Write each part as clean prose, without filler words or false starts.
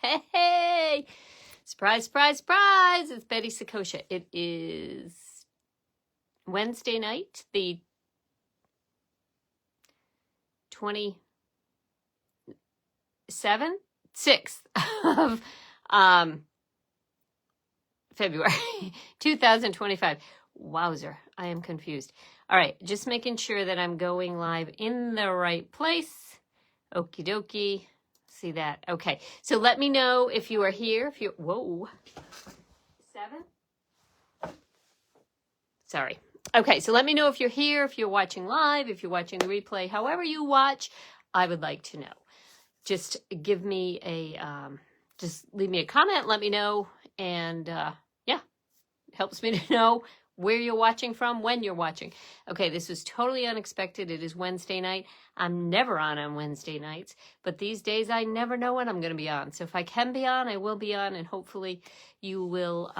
Hey! Surprise, surprise, surprise! It's Betty Saccocia. It is Wednesday night, the 6th of February, 2025. Wowzer, I am confused. All right, just making sure that I'm going live in the right place. Okie dokie. See that? Okay, so let me know if you are here. If you, whoa, 7? Sorry. Okay, so let me know if you're here, if you're watching live, if you're watching the replay, however you watch, I would like to know. Just give me a, just leave me a comment, let me know, and yeah, it helps me to know where you're watching from, when you're watching. Okay, this was totally unexpected. It is Wednesday night. I'm never on Wednesday nights, but these days I never know when I'm going to be on. So if I can be on, I will be on, and hopefully you will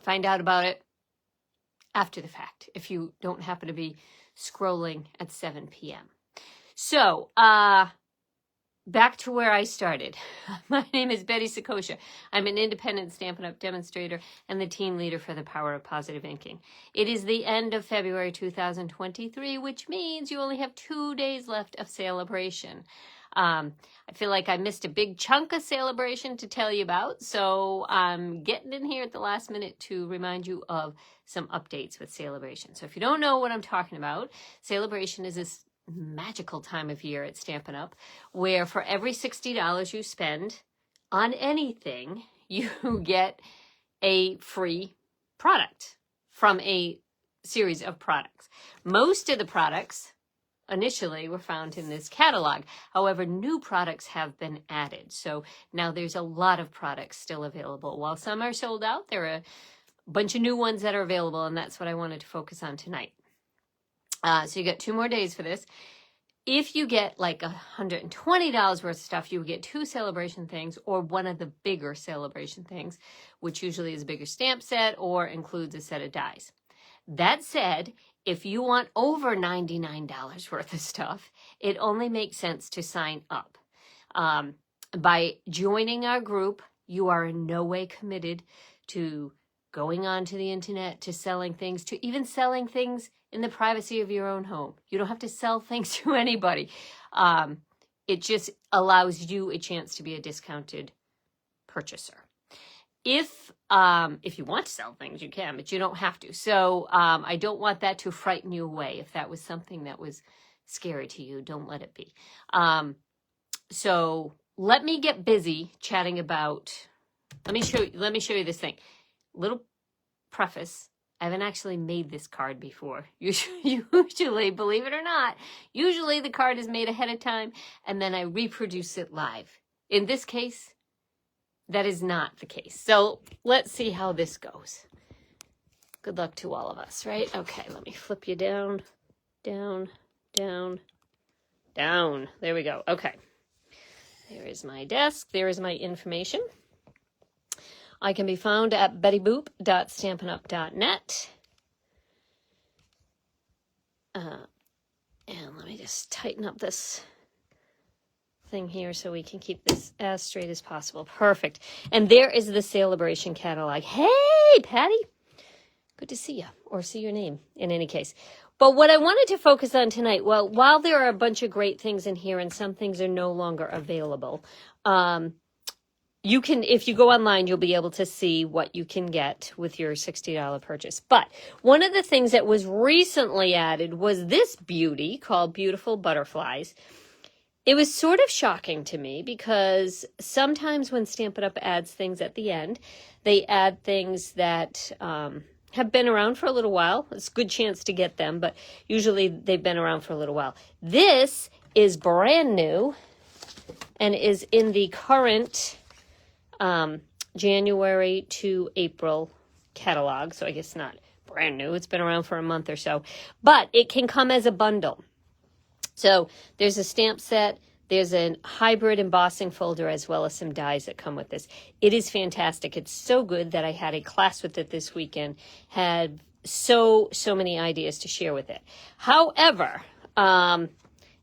find out about it after the fact, if you don't happen to be scrolling at 7 p.m. So, back to where I started. My name is Betty Saccocia. I'm an independent Stampin' Up! Demonstrator and the team leader for the Power of Positive Inking. It is the end of February 2023, which means you only have 2 days left of celebration. I feel like I missed a big chunk of celebration to tell you about, so I'm getting in here at the last minute to remind you of some updates with celebration. So if you don't know what I'm talking about, celebration is this magical time of year at Stampin' Up! Where for every $60 you spend on anything, you get a free product from a series of products. Most of the products initially were found in this catalog. However, new products have been added. So now there's a lot of products still available. While some are sold out, there are a bunch of new ones that are available, and that's what I wanted to focus on tonight. So you got 2 more days for this. If you get like $120 worth of stuff, you would get 2 celebration things or one of the bigger celebration things, which usually is a bigger stamp set or includes a set of dies. That said, if you want over $99 worth of stuff, it only makes sense to sign up. By joining our group, you are in no way committed to going onto the internet, to selling things, to even selling things in the privacy of your own home. You don't have to sell things to anybody. It just allows you a chance to be a discounted purchaser. If you want to sell things, you can, but you don't have to. So I don't want that to frighten you away. If that was something that was scary to you, don't let it be. So let me get busy chatting about, let me show you this thing. Little preface. I haven't actually made this card before. Usually, believe it or not, usually the card is made ahead of time and then I reproduce it live. In this case, that is not the case. So let's see how this goes. Good luck to all of us, right? Okay, let me flip you down, down, down, down. There we go. Okay. There is my desk. There is my information. I can be found at bettyboop.stampinup.net. And let me just tighten up this thing here so we can keep this as straight as possible. Perfect. And there is the celebration catalog. Hey, Patty. Good to see you, or see your name in any case. But what I wanted to focus on tonight, well, while there are a bunch of great things in here and some things are no longer available, you can, if you go online, you'll be able to see what you can get with your $60 purchase. But one of the things that was recently added was this beauty called Beautiful Butterflies. It was sort of shocking to me because sometimes when Stampin' Up! Adds things at the end, they add things that have been around for a little while. It's a good chance to get them, but usually they've been around for a little while. This is brand new and is in the current January to April catalog. So I guess not brand new. It's been around for a month or so, but it can come as a bundle. So there's a stamp set, there's a hybrid embossing folder, as well as some dies that come with this. It is fantastic. It's so good that I had a class with it this weekend, had so many ideas to share with it. However,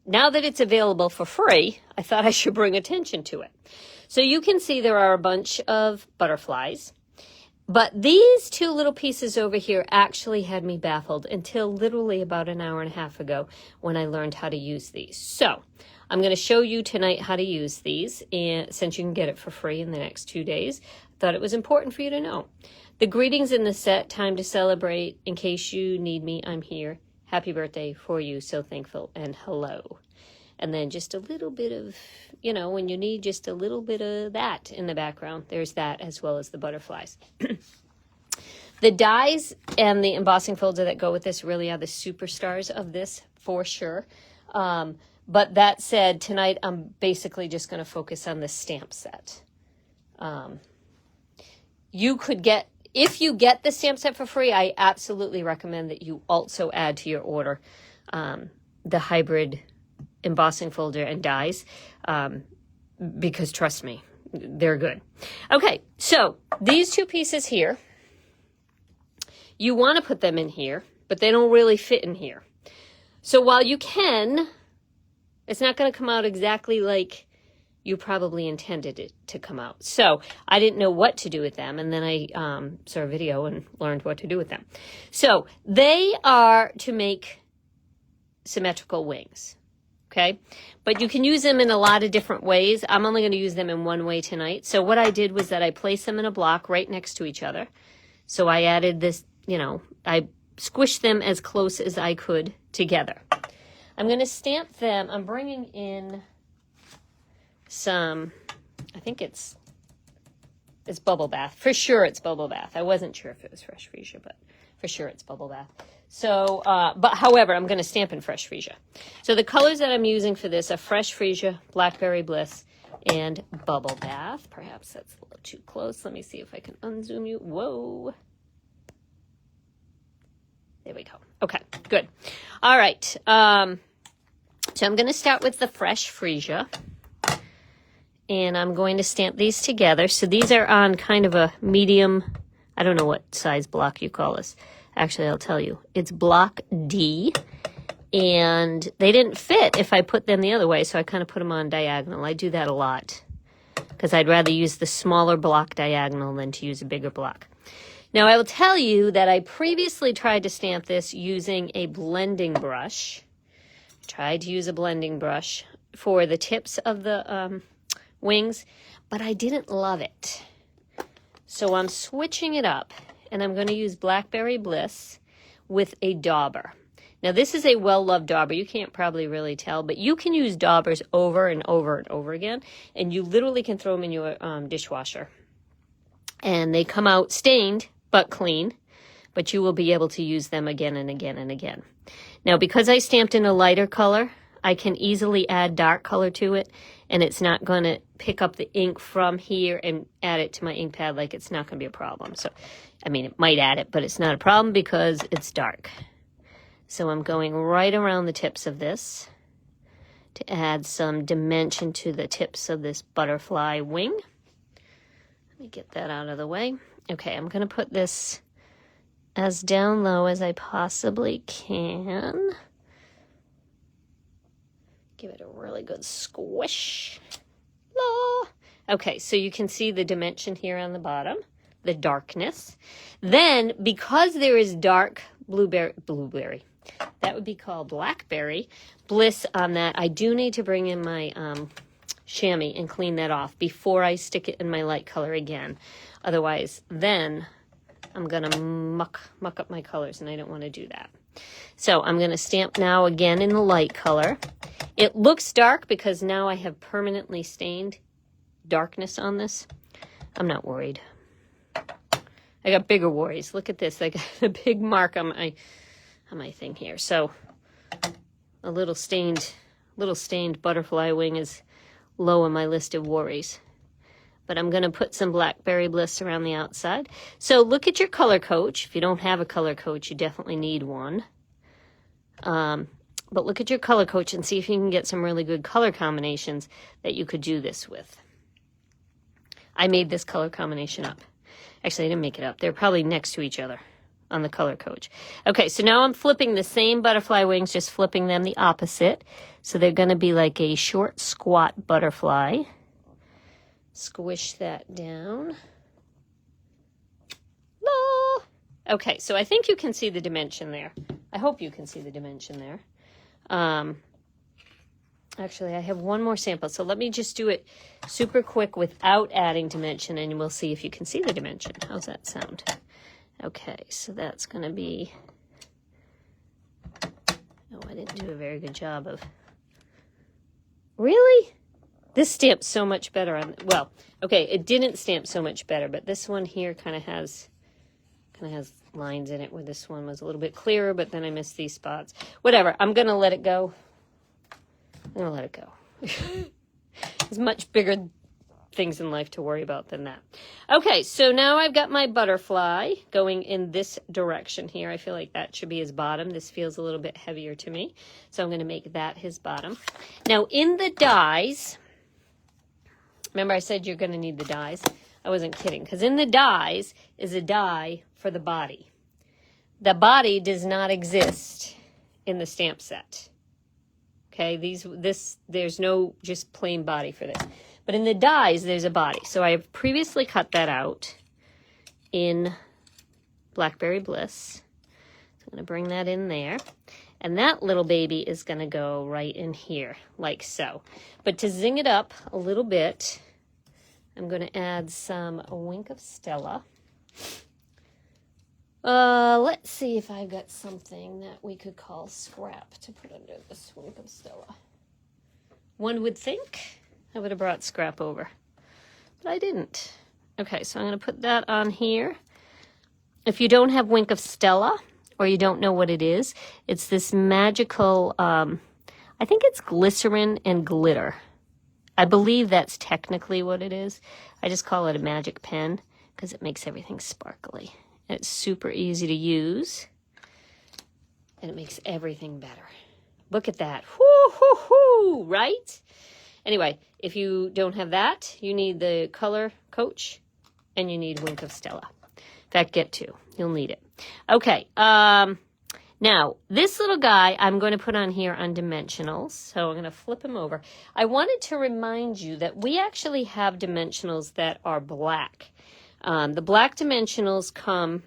now that it's available for free, I thought I should bring attention to it. So you can see there are a bunch of butterflies, but these two little pieces over here actually had me baffled until literally about an hour and a half ago when I learned how to use these. So I'm going to show you tonight how to use these, and since you can get it for free in the next 2 days, I thought it was important for you to know. The greetings in the set, time to celebrate. In case you need me, I'm here. Happy birthday for you, so thankful, and hello. And then just a little bit of, you know, when you need just a little bit of that in the background, there's that as well as the butterflies. The dies and the embossing folder that go with this really are the superstars of this for sure. But that said, tonight I'm basically just going to focus on the stamp set. You could get, if you get the stamp set for free, I absolutely recommend that you also add to your order the hybrid embossing folder and dies, because trust me, they're good. Okay, so these two pieces here, you want to put them in here, but they don't really fit in here. So while you can, it's not going to come out exactly like you probably intended it to come out. So I didn't know what to do with them, and then I saw a video and learned what to do with them. So they are to make symmetrical wings. Okay, but you can use them in a lot of different ways. I'm only going to use them in one way tonight. So what I did was that I placed them in a block right next to each other. So I added this, you know, I squished them as close as I could together. I'm going to stamp them. I'm bringing in some, I think it's Bubble Bath. For sure it's Bubble Bath. I wasn't sure if it was Fresh Freesia, but for sure it's Bubble Bath. So, but however, I'm going to stamp in Fresh Freesia. So the colors that I'm using for this are Fresh Freesia, Blackberry Bliss, and Bubble Bath. Perhaps that's a little too close. Let me see if I can unzoom you. Whoa. There we go. Okay, good. All right. So I'm going to start with the Fresh Freesia. And I'm going to stamp these together. So these are on kind of a medium, I don't know what size block you call this. Actually, I'll tell you. It's block D, and they didn't fit if I put them the other way, so I kind of put them on diagonal. I do that a lot because I'd rather use the smaller block diagonal than to use a bigger block. Now, I will tell you that I previously tried to stamp this using a blending brush. Tried to use a blending brush for the tips of the wings, but I didn't love it. So I'm switching it up. And I'm going to use Blackberry Bliss with a dauber. Now, this is a well-loved dauber. You can't probably really tell, but you can use daubers over and over and over again, and you literally can throw them in your dishwasher. And they come out stained, but clean, but you will be able to use them again and again and again. Now, because I stamped in a lighter color, I can easily add dark color to it, and it's not going to pick up the ink from here and add it to my ink pad. Like, it's not going to be a problem. So, I mean, it might add it, but it's not a problem because it's dark. So I'm going right around the tips of this to add some dimension to the tips of this butterfly wing. Let me get that out of the way. Okay, I'm going to put this as down low as I possibly can. Give it a really good squish. Okay, so you can see the dimension here on the bottom, the darkness. Then, because there is dark blueberry, that would be called Blackberry Bliss on that, I do need to bring in my chamois and clean that off before I stick it in my light color again. Otherwise, then I'm going to muck up my colors, and I don't want to do that. So I'm going to stamp now again in the light color. It looks dark because now I have permanently stained darkness on this. I'm not worried. I got bigger worries. Look at this. I got a big mark on my thing here. So a little stained butterfly wing is low on my list of worries. But I'm going to put some Blackberry Bliss around the outside. So look at your color coach. If you don't have a color coach, you definitely need one. But look at your color coach and see if you can get some really good color combinations that you could do this with. I made this color combination up. Actually, I didn't make it up. They're probably next to each other. on the color coach. Okay, so now I'm flipping the same butterfly wings, just flipping them the opposite. So they're going to be like a short, squat butterfly. Squish that down. Ah! Okay, so I think you can see the dimension there. I hope you can see the dimension there. Actually, I have one more sample, so let me just do it super quick without adding dimension, and we'll see if you can see the dimension. How's that sound? Okay, so that's going to be... Oh, I didn't do a very good job of... Really? This stamps so much better on... Well, okay, it didn't stamp so much better, but this one here kind of has lines in it where this one was a little bit clearer, but then I missed these spots. Whatever, I'm going to let it go. I'm going to let it go. There's much bigger things in life to worry about than that. Okay, so now I've got my butterfly going in this direction here. I feel like that should be his bottom. This feels a little bit heavier to me, so I'm going to make that his bottom. Now, in the dies, remember I said you're going to need the dies? I wasn't kidding, because in the dies is a die for the body. The body does not exist in the stamp set. Okay, there's no just plain body for this. But in the dies, there's a body. So I have previously cut that out in Blackberry Bliss. So I'm going to bring that in there. And that little baby is going to go right in here, like so. But to zing it up a little bit, I'm going to add some Wink of Stella. Let's see if I've got something that we could call scrap to put under this Wink of Stella. One would think I would have brought scrap over, but I didn't. Okay, so I'm going to put that on here. If you don't have Wink of Stella, or you don't know what it is, it's this magical, I think it's glycerin and glitter. I believe that's technically what it is. I just call it a magic pen because it makes everything sparkly. It's super easy to use, and it makes everything better. Look at that. Whoo, hoo, hoo, right? Anyway, if you don't have that, you need the color coach, and you need Wink of Stella. In fact, get two. You'll need it. Okay, now, this little guy I'm going to put on here on dimensionals, so I'm going to flip him over. I wanted to remind you that we actually have dimensionals that are black. The black dimensionals come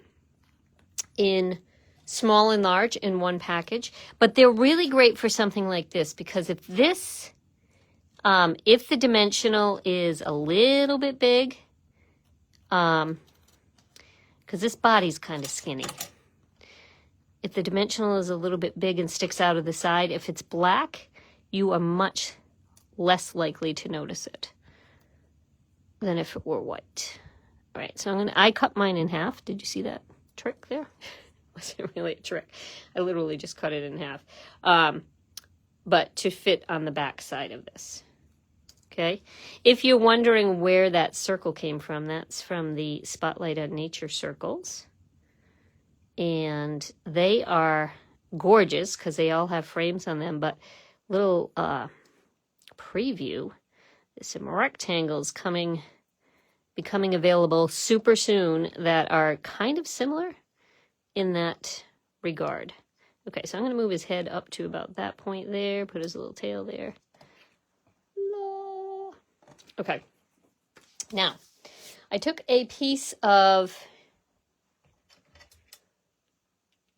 in small and large in one package, but they're really great for something like this, because if the dimensional is a little bit big, because this body's kind of skinny. If the dimensional is a little bit big and sticks out of the side, if it's black, you are much less likely to notice it than if it were white. All right, so I cut mine in half. Did you see that trick there? Wasn't really a trick. I literally just cut it in half. But to fit on the back side of this. Okay? If you're wondering where that circle came from, that's from the Spotlight on Nature circles. And they are gorgeous because they all have frames on them, but little preview, there's some rectangles becoming available super soon that are kind of similar in that regard. Okay, so I'm going to move his head up to about that point there, put his little tail there. Okay, now I took a piece of...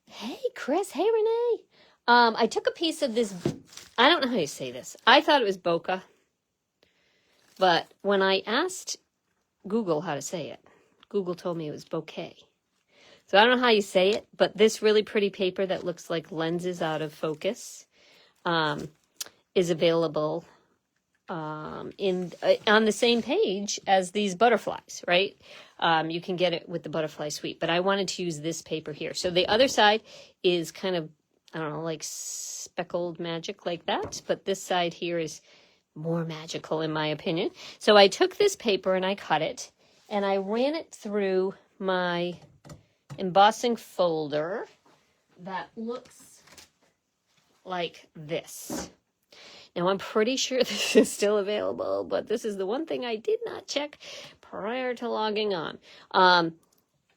Hey, Chris. Hey, Renee. I took a piece of this. I don't know how you say this. I thought it was bokeh. But when I asked Google how to say it, Google told me it was bouquet. So I don't know how you say it, but this really pretty paper that looks like lenses out of focus is available on the same page as these butterflies, right? You can get it with the butterfly suite, but I wanted to use this paper here. So the other side is kind of, I don't know, like speckled magic like that, but this side here is more magical in my opinion. So I took this paper and I cut it and I ran it through my embossing folder that looks like this. Now, I'm pretty sure this is still available, but this is the one thing I did not check prior to logging on.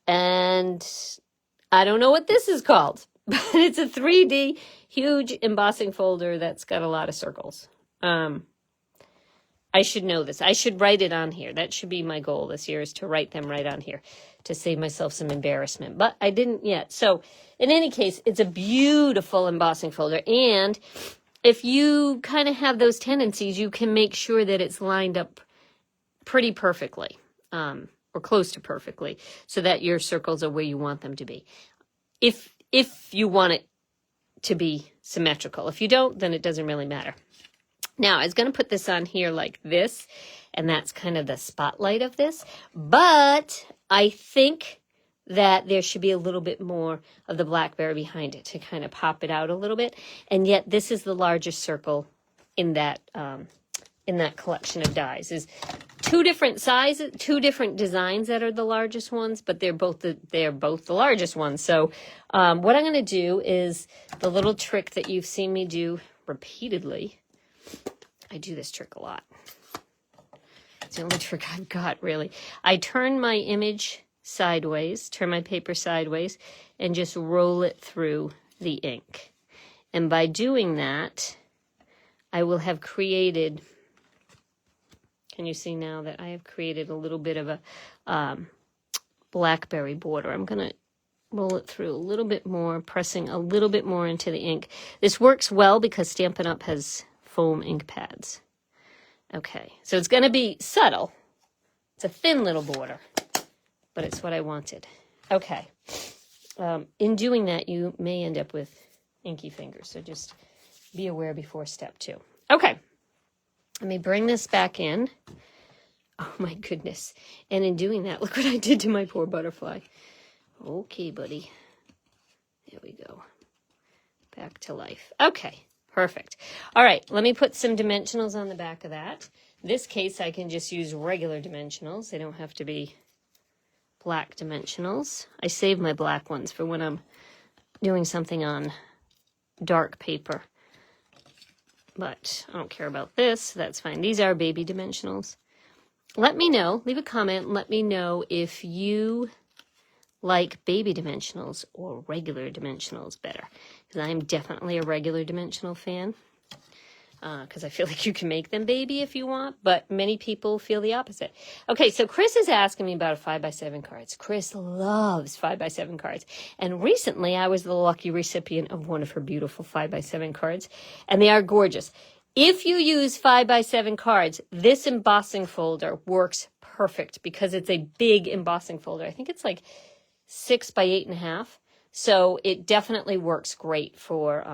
And I don't know what this is called, but it's a 3D huge embossing folder that's got a lot of circles. I should know this. I should write it on here. That should be my goal this year, is to write them right on here to save myself some embarrassment. But I didn't yet. So in any case, it's a beautiful embossing folder. And if you kind of have those tendencies, you can make sure that it's lined up pretty perfectly, or close to perfectly, so that your circles are where you want them to be. If you want it to be symmetrical. If you don't, then it doesn't really matter. Now, I was going to put this on here like this, and that's kind of the spotlight of this, but I think that there should be a little bit more of the blackberry behind it to kind of pop it out a little bit, and yet this is the largest circle in that collection of dies. Is two different sizes, two different designs that are the largest ones, but they're both the largest ones. So what I'm going to do is the little trick that you've seen me do repeatedly. I do this trick a lot. It's the only trick I've got, really. I turn my image sideways, turn my paper sideways, and just roll it through the ink. And by doing that, I will have created, can you see now that I have created a little bit of a blackberry border? I'm going to roll it through a little bit more, pressing a little bit more into the ink. This works well because Stampin' Up! Has foam ink pads. Okay, so it's going to be subtle. It's a thin little border, but it's what I wanted. Okay, in doing that, you may end up with inky fingers, so just be aware before step 2. Okay, let me bring this back in. Oh my goodness, and in doing that, look what I did to my poor butterfly. Okay, buddy, there we go. Back to life. Okay. Perfect. All right, let me put some dimensionals on the back of that. This case, I can just use regular dimensionals. They don't have to be black dimensionals. I save my black ones for when I'm doing something on dark paper. But I don't care about this, so that's fine. These are baby dimensionals. Let me know, leave a comment, and let me know if you like baby dimensionals or regular dimensionals better, because I'm definitely a regular dimensional fan, because I feel like you can make them baby if you want, but many people feel the opposite. Okay, so Chris is asking me about 5x7 cards. Chris loves 5x7 cards, and recently I was the lucky recipient of one of her beautiful 5x7 cards, and they are gorgeous. If you use 5x7 cards, this embossing folder works perfect because it's a big embossing folder. I think it's like 6 by 8.5, so it definitely works great for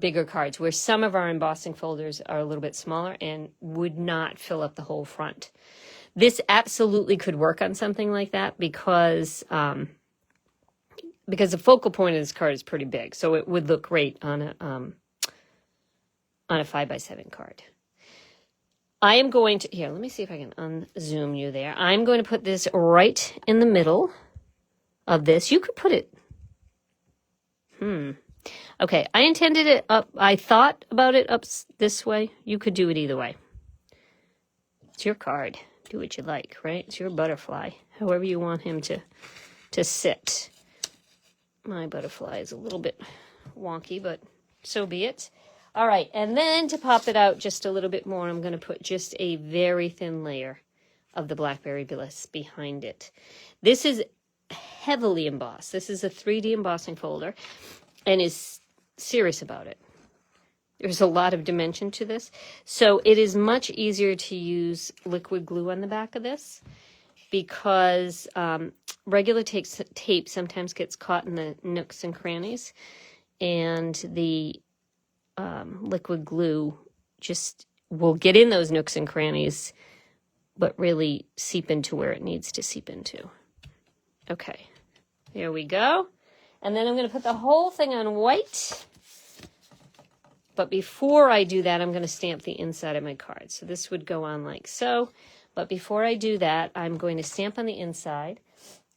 bigger cards, where some of our embossing folders are a little bit smaller and would not fill up the whole front. This absolutely could work on something like that because the focal point of this card is pretty big, so it would look great on a 5x7 card. I am going to, here, let me see if I can unzoom you there. I'm going to put this right in the middle of this. You could put it, okay, I intended it up, I thought about it up this way. You could do it either way. It's your card. Do what you like, right? It's your butterfly, however you want him to sit. My butterfly is a little bit wonky, but so be it. All right, and then to pop it out just a little bit more, I'm going to put just a very thin layer of the Blackberry Bliss behind it. This is heavily embossed. This is a 3D embossing folder and is serious about it. There's a lot of dimension to this. So it is much easier to use liquid glue on the back of this because regular tape sometimes gets caught in the nooks and crannies, and the liquid glue just will get in those nooks and crannies but really seep into where it needs to seep into. Okay, there we go. And then I'm going to put the whole thing on white. But before I do that, I'm going to stamp the inside of my card. So this would go on like so. But before I do that, I'm going to stamp on the inside.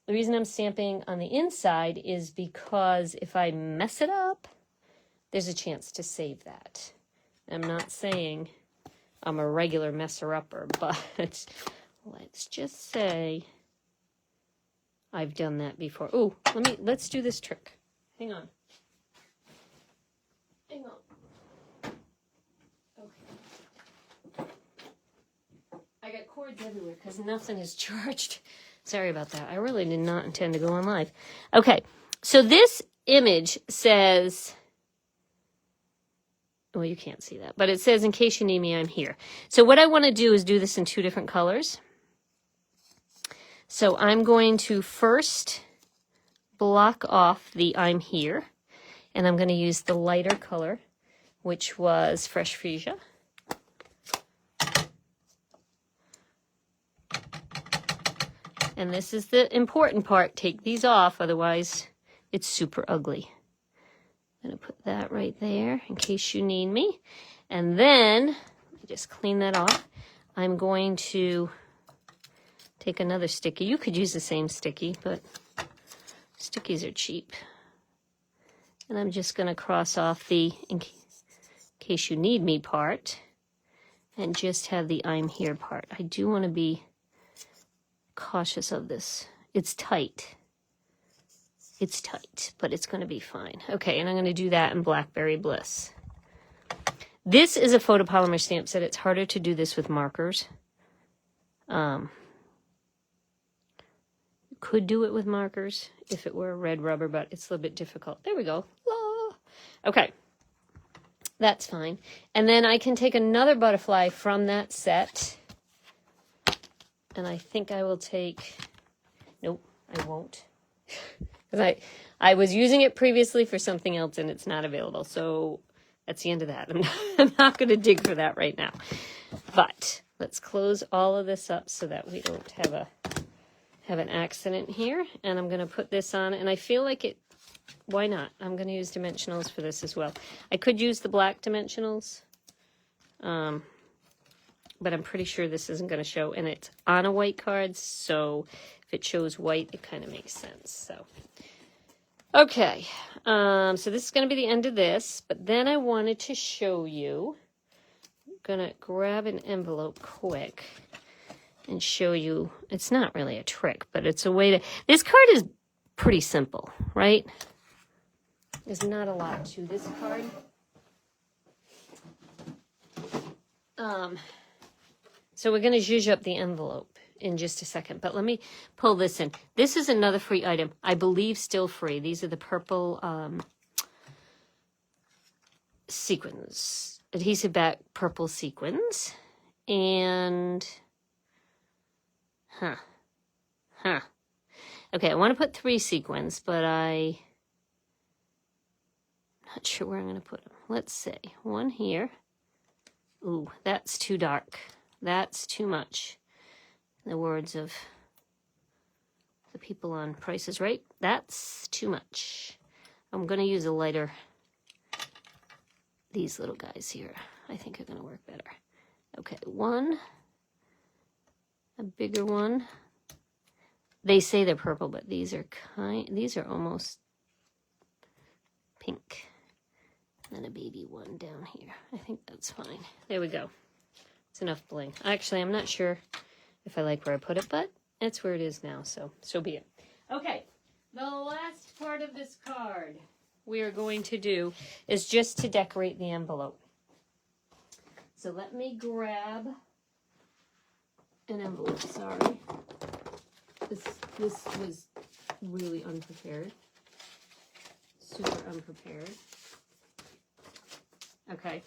The reason I'm stamping on the inside is because if I mess it up, there's a chance to save that. I'm not saying I'm a regular messer-upper, but let's just say I've done that before. Oh, let's do this trick. Hang on. Hang on. Okay. I got cords everywhere because nothing is charged. Sorry about that. I really did not intend to go on live. Okay, so this image says, well, you can't see that, but it says, in case you need me, I'm here. So what I want to do is do this in 2 different colors. So I'm going to first block off the I'm here, and I'm going to use the lighter color, which was Fresh Freesia. And this is the important part. Take these off, otherwise it's super ugly. I'm going to put that right there in case you need me. And then, let me just clean that off. I'm going to take another sticky. You could use the same sticky, but stickies are cheap. And I'm just going to cross off the in case you need me part and just have the I'm here part. I do want to be cautious of this. It's tight. It's tight, but it's going to be fine. Okay, and I'm going to do that in Blackberry Bliss. This is a photopolymer stamp set. It's harder to do this with markers. You could do it with markers if it were a red rubber, but it's a little bit difficult. There we go. Ah. Okay, that's fine. And then I can take another butterfly from that set. And I think I will take, nope, I won't. Because I was using it previously for something else and it's not available. So that's the end of that. I'm not going to dig for that right now. But let's close all of this up so that we don't have an accident here. And I'm going to put this on. And I feel like it, why not? I'm going to use dimensionals for this as well. I could use the black dimensionals. But I'm pretty sure this isn't going to show. And it's on a white card. So if it shows white, it kind of makes sense. So, okay. So this is going to be the end of this. But then I wanted to show you. I'm going to grab an envelope quick and show you. It's not really a trick, but it's a way to. This card is pretty simple, right? There's not a lot to this card. So we're going to zhuzh up the envelope in just a second, but let me pull this in. This is another free item, I believe still free. These are the purple sequins, adhesive back purple sequins. And, okay, I want to put 3 sequins, but I'm not sure where I'm going to put them. Let's see, 1 here. Ooh, that's too dark. That's too much. In the words of the people on Price is Right, that's too much. I'm going to use a lighter. These little guys here, I think are going to work better. Okay, 1. A bigger one. They say they're purple, but these are almost pink. And then a baby one down here. I think that's fine. There we go. It's enough bling. Actually, I'm not sure if I like where I put it, but it's where it is now, so be it. Okay, the last part of this card we are going to do is just to decorate the envelope. So let me grab an envelope. Sorry. This was really unprepared. Super unprepared. Okay.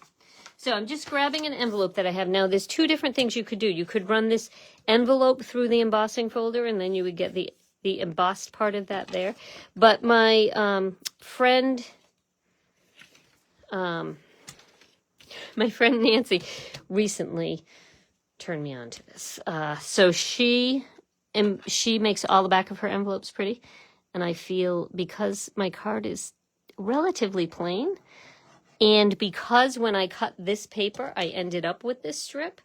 So I'm just grabbing an envelope that I have. Now, there's 2 different things you could do. You could run this envelope through the embossing folder, and then you would get the embossed part of that there. But my friend Nancy recently turned me on to this. So she makes all the back of her envelopes pretty. And I feel because my card is relatively plain, and because when I cut this paper, I ended up with this strip,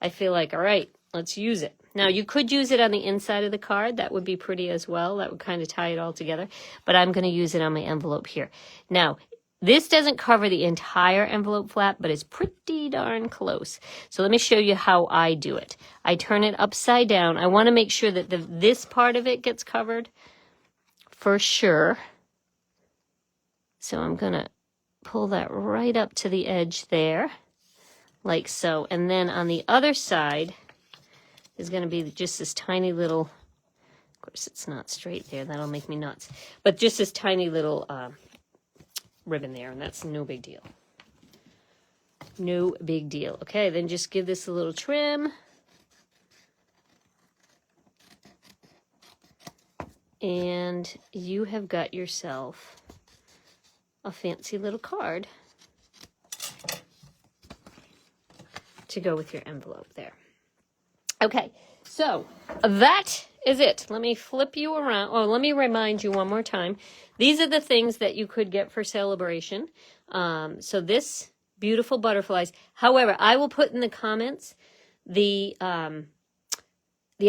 I feel like, all right, let's use it. Now, you could use it on the inside of the card. That would be pretty as well. That would kind of tie it all together. But I'm going to use it on my envelope here. Now, This doesn't cover the entire envelope flap, but it's pretty darn close. So let me show you how I do it. I turn it upside down. I want to make sure that this part of it gets covered for sure. So I'm going to pull that right up to the edge there, like so. And then on the other side is going to be just this tiny little, of course it's not straight there, that'll make me nuts, but just this tiny little ribbon there, and that's no big deal. No big deal. Okay, then just give this a little trim. And you have got yourself a fancy little card to go with your envelope there. Okay, so that is it. Let me flip you around. Oh, let me remind you one more time. These are the things that you could get for celebration. So this beautiful butterflies. However, I will put in the comments the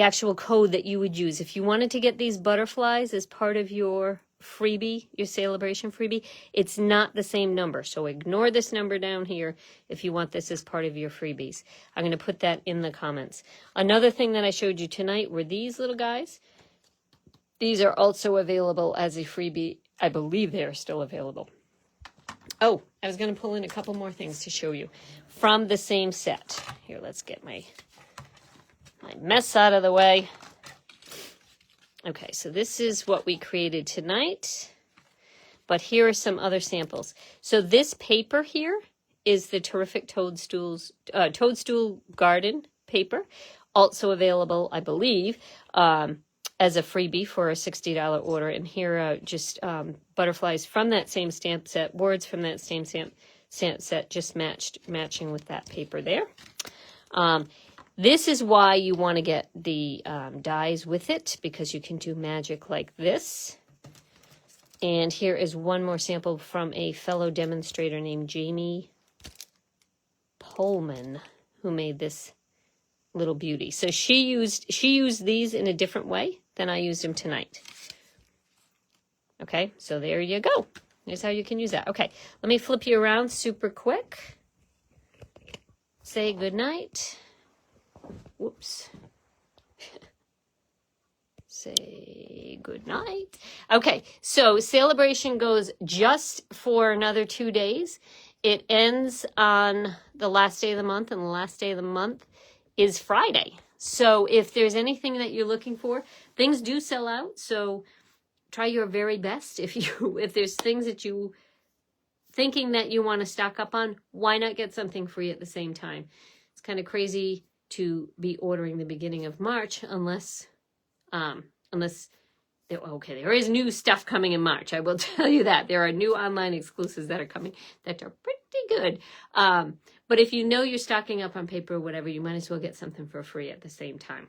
actual code that you would use. If you wanted to get these butterflies as part of your freebie, your celebration freebie, it's not the same number. So ignore this number down here if you want this as part of your freebies. I'm going to put that in the comments. Another thing that I showed you tonight were these little guys. These are also available as a freebie. I believe they are still available. Oh, I was going to pull in a couple more things to show you from the same set. Here, let's get my mess out of the way. Okay, so this is what we created tonight, but here are some other samples. So this paper here is the Terrific Toadstool Garden paper, also available, I believe, as a freebie for a $60 order. And here are just butterflies from that same stamp set, words from that same stamp set, just matching with that paper there. This is why you want to get the dies with it, because you can do magic like this. And here is one more sample from a fellow demonstrator named Jamie Pullman, who made this little beauty. So she used these in a different way than I used them tonight. Okay, so there you go. Here's how you can use that. Okay, let me flip you around super quick. Say goodnight. Whoops. Say good night. Okay, so celebration goes just for another 2 days. It ends on the last day of the month, and the last day of the month is Friday. So if there's anything that you're looking for, things do sell out. So try your very best. If there's things that you thinking that you want to stock up on, why not get something free at the same time? It's kind of crazy to be ordering the beginning of March unless there is new stuff coming in March. I will tell you that. There are new online exclusives that are coming that are pretty good. But if you know you're stocking up on paper or whatever, you might as well get something for free at the same time.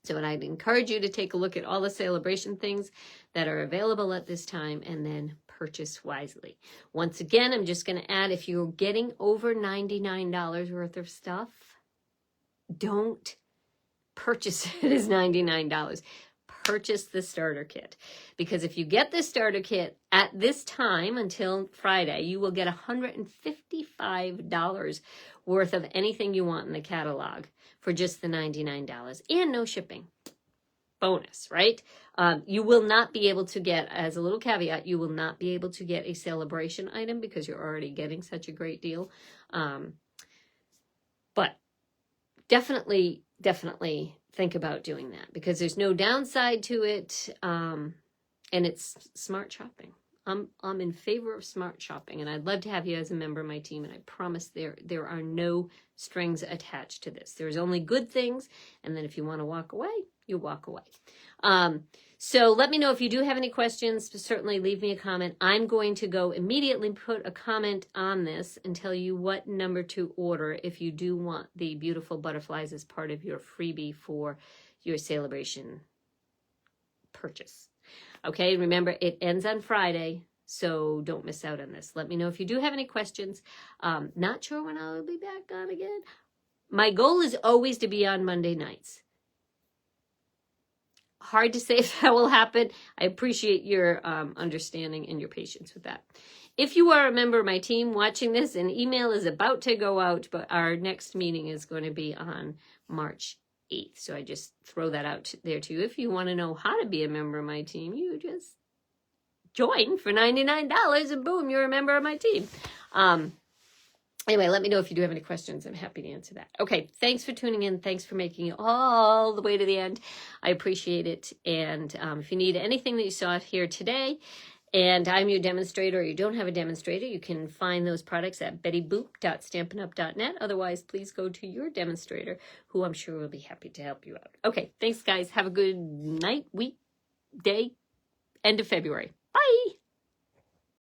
So I'd encourage you to take a look at all the celebration things that are available at this time and then purchase wisely. Once again, I'm just going to add, if you're getting over $99 worth of stuff, don't purchase it as $99. Purchase the starter kit, because if you get the starter kit at this time until Friday, you will get $155 worth of anything you want in the catalog for just the $99 and no shipping. Bonus, right? You will not be able to get, as a little caveat, you will not be able to get a celebration item because you're already getting such a great deal. But definitely think about doing that, because there's no downside to it, and it's smart shopping. I'm in favor of smart shopping, and I'd love to have you as a member of my team, and I promise there are no strings attached to this. There's only good things, and then if you want to walk away, you walk away. So let me know if you do have any questions. Certainly leave me a comment. I'm going to go immediately put a comment on this and tell you what number to order if you do want the beautiful butterflies as part of your freebie for your celebration purchase. Okay, remember, it ends on Friday, so don't miss out on this. Let me know if you do have any questions. Not sure when I'll be back on again. My goal is always to be on Monday nights. hard to say if that will happen. I appreciate your understanding and your patience with that. If you are a member of my team watching this, an email is about to go out, but our next meeting is going to be on March 8th. So I just throw that out there to you. If you want to know how to be a member of my team, you just join for $99 and boom, you're a member of my team. Anyway, let me know if you do have any questions. I'm happy to answer that. Okay, thanks for tuning in. Thanks for making it all the way to the end. I appreciate it. And if you need anything that you saw here today, and I'm your demonstrator, or you don't have a demonstrator, you can find those products at bettyboop.stampinup.net. Otherwise, please go to your demonstrator, who I'm sure will be happy to help you out. Okay, thanks, guys. Have a good night, week, day, end of February. Bye.